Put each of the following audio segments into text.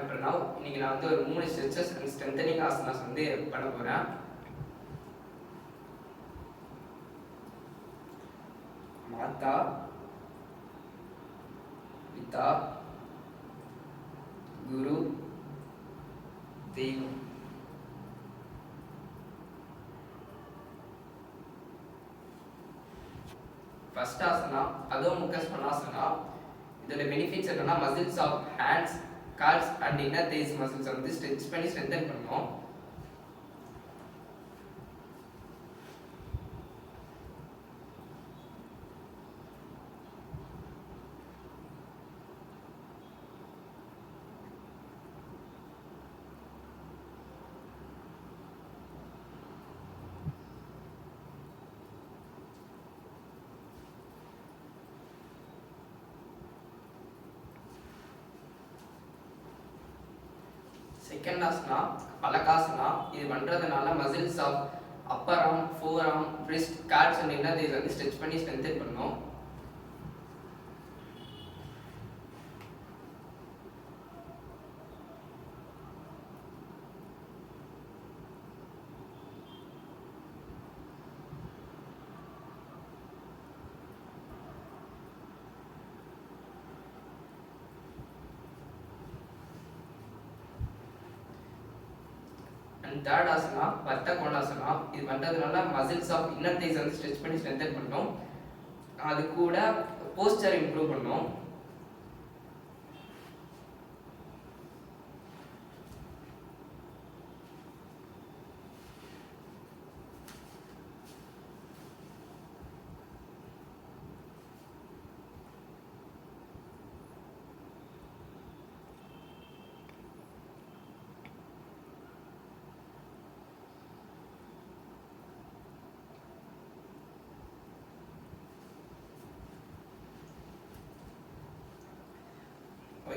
பிரணவ். இன்னைக்கு நான் வந்து ஒரு 3 ஸ்ட்ரெச்சஸ் அண்ட் ஸ்ட்ரென்தனிங் ஆசனாஸ் வந்து பண்ண போறேன். மாதா, பிதா, குரு, தெய்வம். ஃபர்ஸ்ட் ஆசனா அதோ முக ஸ்வனாசனா. இதோட பெனிஃபிட்ஸ் என்னன்னா muscles of hands, calves and inner thighs muscles வந்து ஸ்ட்ரெச் பண்ணி ஸ்ட்ரென்தன் பண்ணும். செகண்ட் ஆசனா பலகாசனா. இது பண்றதுனால muscles of upper arm, forearm, wrist, calves and inner thighs வந்து ஸ்ட்ரெச் பண்ணி ஸ்ட்ரென்தன் பண்ணும். அண்ட் தேர்ட் ஆசனா வர்த்த கோணாசனா. இது பண்றதுனால மசில்ஸ் ஆஃப் இன்னர் தேய்ஸ் வந்து ஸ்ட்ரெச் பண்ணி ஸ்ட்ரென்தன் பண்ணும். அது கூட போஸ்டர் இம்ப்ரூவ் பண்ணும்.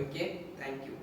Okay, thank you.